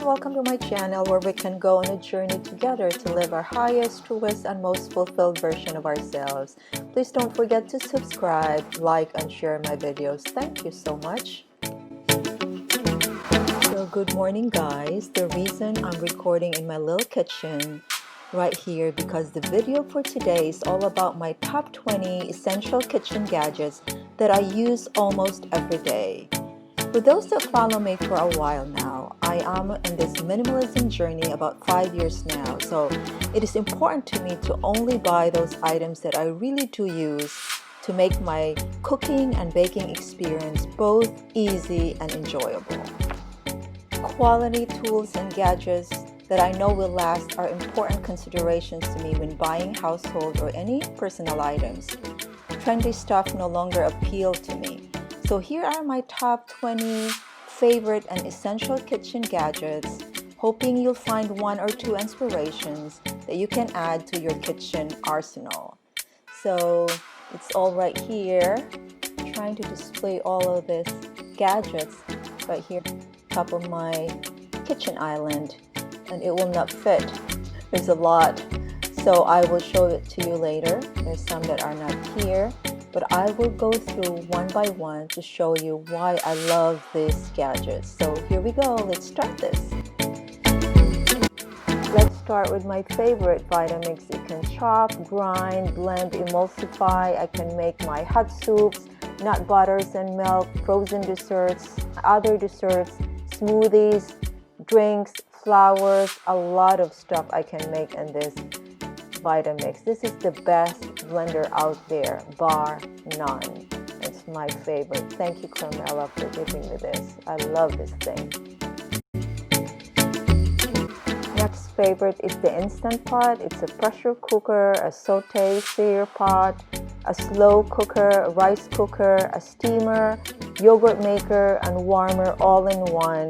welcome to my channel where we can go on a journey together to live our highest, truest, and most fulfilled version of ourselves. Please don't forget to subscribe, like, and share my videos. Thank you so much. So good morning, guys. The reason I'm recording in my little kitchen right here because the video for today is all about my top 20 essential kitchen gadgets that I use almost every day. For those that follow me for a while now, I am in this minimalism journey about 5 years now, so it is important to me to only buy those items that I really do use to make my cooking and baking experience both easy and enjoyable. Quality tools and gadgets that I know will last are important considerations to me when buying household or any personal items. Trendy stuff no longer appeals to me. So here are my top 20 favorite and essential kitchen gadgets, hoping you'll find one or two inspirations that you can add to your kitchen arsenal. So it's all right here. I'm trying to display all of these gadgets right here top of my kitchen island, and it will not fit. There's a lot, so I will show it to you later. There's some that are not here, but I will go through one by one to show you why I love these gadgets. So here we go, let's start this. Let's start with my favorite Vitamix. It can chop, grind, blend, emulsify. I can make my hot soups, nut butters and milk, frozen desserts, other desserts, smoothies, drinks, flours, a lot of stuff I can make in this Vitamix. This is the best blender out there, bar none. It's my favorite. Thank you, Carmela, for giving me this. I love this thing. Next favorite is the Instant Pot. It's a pressure cooker, a saute sear pot, a slow cooker, a rice cooker, a steamer, yogurt maker, and warmer all in one.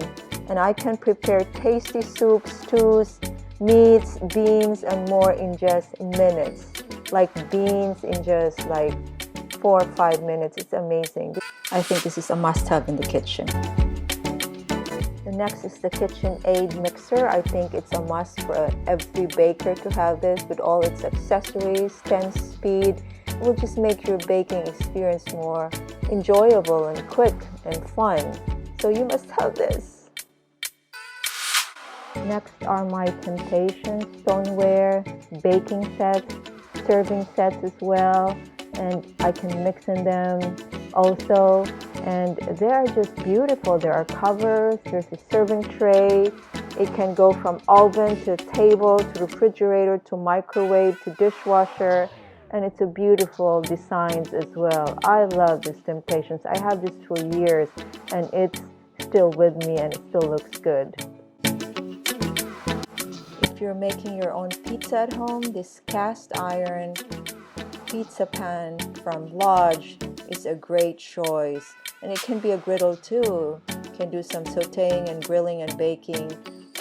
And I can prepare tasty soups, stews, meats, beans, and more in just minutes. Like beans in just like 4 or 5 minutes. It's amazing. I think this is a must-have in the kitchen. The next is the KitchenAid mixer. I think it's a must for every baker to have this with all its accessories, 10 speed. It will just make your baking experience more enjoyable and quick and fun. So you must have this. Next are my Temptation stoneware baking sets, serving sets as well, and I can mix in them also, and they are just beautiful. There are covers, there's a serving tray. It can go from oven to table to refrigerator to microwave to dishwasher, and it's a beautiful designs as well. I love this Temptations. I have this for years and it's still with me and it still looks good. If you're making your own pizza at home, this cast iron pizza pan from Lodge is a great choice, and it can be a griddle too. You can do some sauteing and grilling and baking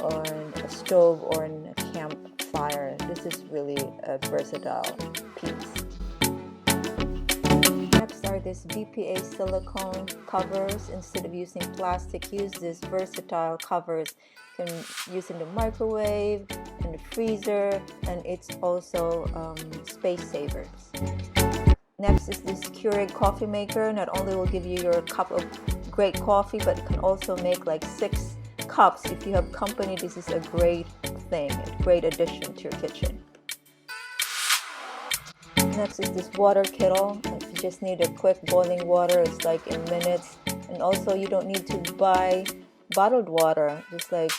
on a stove or in a campfire. This is really a versatile piece. Next are these BPA Silicone Covers. Instead of using plastic, use these versatile covers. You can use in the microwave, in the freezer, and it's also space savers. Next is this Keurig coffee maker. Not only will give you your cup of great coffee, but it can also make like 6 cups. If you have company, this is a great thing, a great addition to your kitchen. Next is this water kettle. If you just need a quick boiling water, it's like in minutes. And also you don't need to buy bottled water. Just like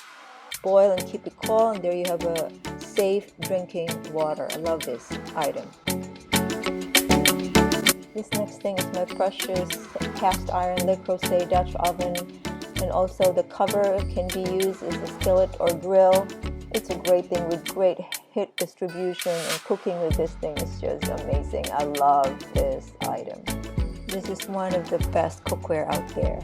boil and keep it cool, and there you have a safe drinking water. I love this item. This next thing is my precious cast iron Creuset Dutch oven, and also the cover can be used as a skillet or grill. It's a great thing with great heat distribution, and cooking with this thing is just amazing. I love this item. This is one of the best cookware out there.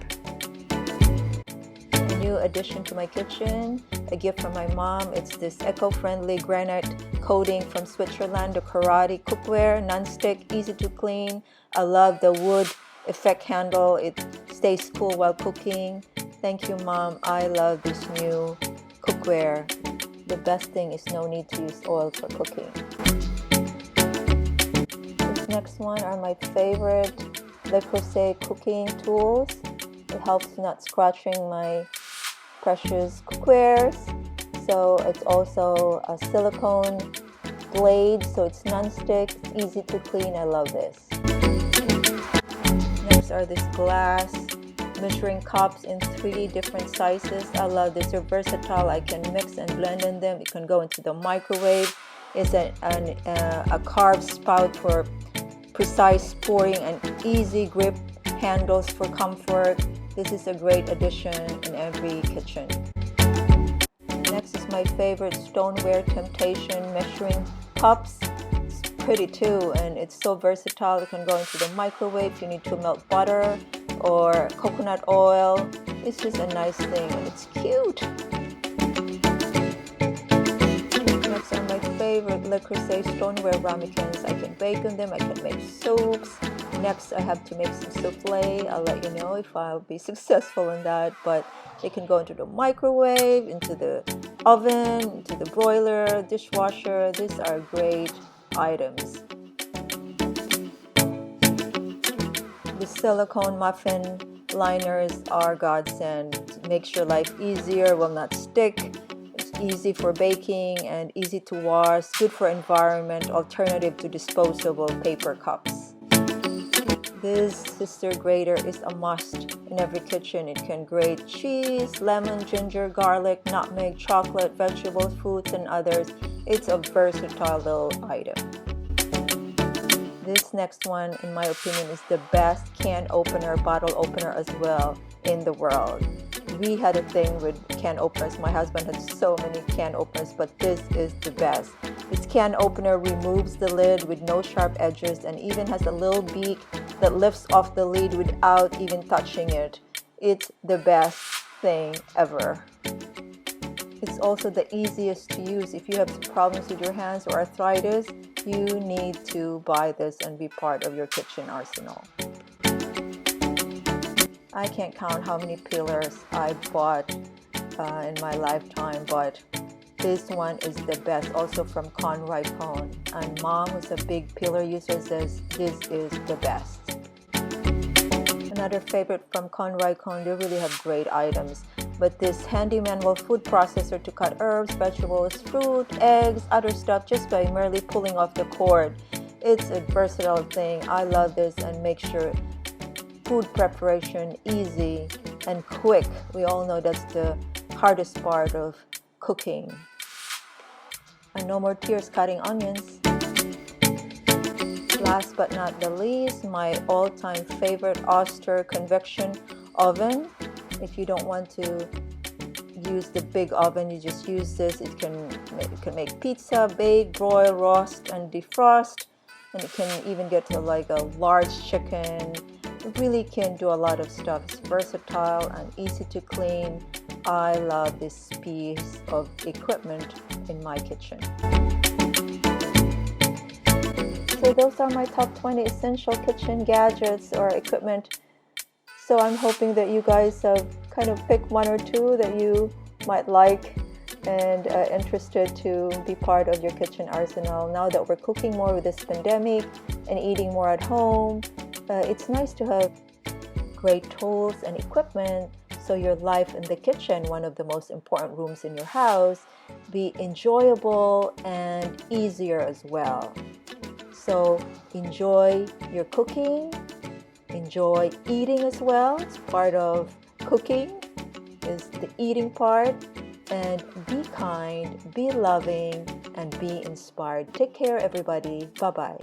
A new addition to my kitchen, a gift from my mom. It's this eco-friendly granite coating from Switzerland, the Crusade cookware, non-stick, easy to clean. I love the wood effect handle. It stays cool while cooking. Thank you, Mom. I love this new cookware. The best thing is no need to use oil for cooking. This next one are my favorite, the Creuset cooking tools. It helps not scratching my precious cookwares. So it's also a silicone blade, so it's non-stick, it's easy to clean. I love this. Next are these glass measuring cups in 3 different sizes. I love this. They're versatile. I can mix and blend in them. It can go into the microwave. It's a carved spout for precise pouring and easy grip handles for comfort. This is a great addition in every kitchen. Next is my favorite Stoneware Temptation measuring cups. It's pretty too, and it's so versatile. It can go into the microwave if you need to melt butter or coconut oil. It's just a nice thing, and it's cute. Next are my favorite Le Creuset Stoneware Ramekins. I can bake in them, I can make soups. Next I have to make some souffle. I'll let you know if I'll be successful in that, but they can go into the microwave, into the oven, into the broiler, dishwasher. These are great items. The silicone muffin liners are godsend. Makes your life easier, will not stick. It's easy for baking and easy to wash. Good for environment, alternative to disposable paper cups. This sister grater is a must in every kitchen. It can grate cheese, lemon, ginger, garlic, nutmeg, chocolate, vegetables, fruits, and others. It's a versatile little item. This next one, in my opinion, is the best can opener, bottle opener as well in the world. We had a thing with can openers. My husband had so many can openers, but this is the best. This can opener removes the lid with no sharp edges and even has a little beak that lifts off the lid without even touching it. It's the best thing ever. It's also the easiest to use. If you have problems with your hands or arthritis, you need to buy this and be part of your kitchen arsenal. I can't count how many peelers I bought in my lifetime, but this one is the best, also from Rikon. And Mom, who's a big peeler user, says this is the best. Another favorite from Rikon, they really have great items. But this handy manual food processor to cut herbs, vegetables, fruit, eggs, other stuff just by merely pulling off the cord. It's a versatile thing. I love this and make sure food preparation easy and quick. We all know that's the hardest part of cooking. And no more tears cutting onions. Last but not the least, my all-time favorite Oster convection oven. If you don't want to use the big oven, you just use this. It can make pizza, bake, broil, roast, and defrost. And it can even get to like a large chicken. It really can do a lot of stuff. It's versatile and easy to clean. I love this piece of equipment in my kitchen. So those are my top 20 essential kitchen gadgets or equipment. So I'm hoping that you guys have kind of picked one or two that you might like and interested to be part of your kitchen arsenal. Now that we're cooking more with this pandemic and eating more at home, it's nice to have great tools and equipment so your life in the kitchen, one of the most important rooms in your house, be enjoyable and easier as well. So enjoy your cooking. Enjoy eating as well. It's part of cooking, is the eating part. And be kind, be loving, and be inspired. Take care, everybody. Bye-bye.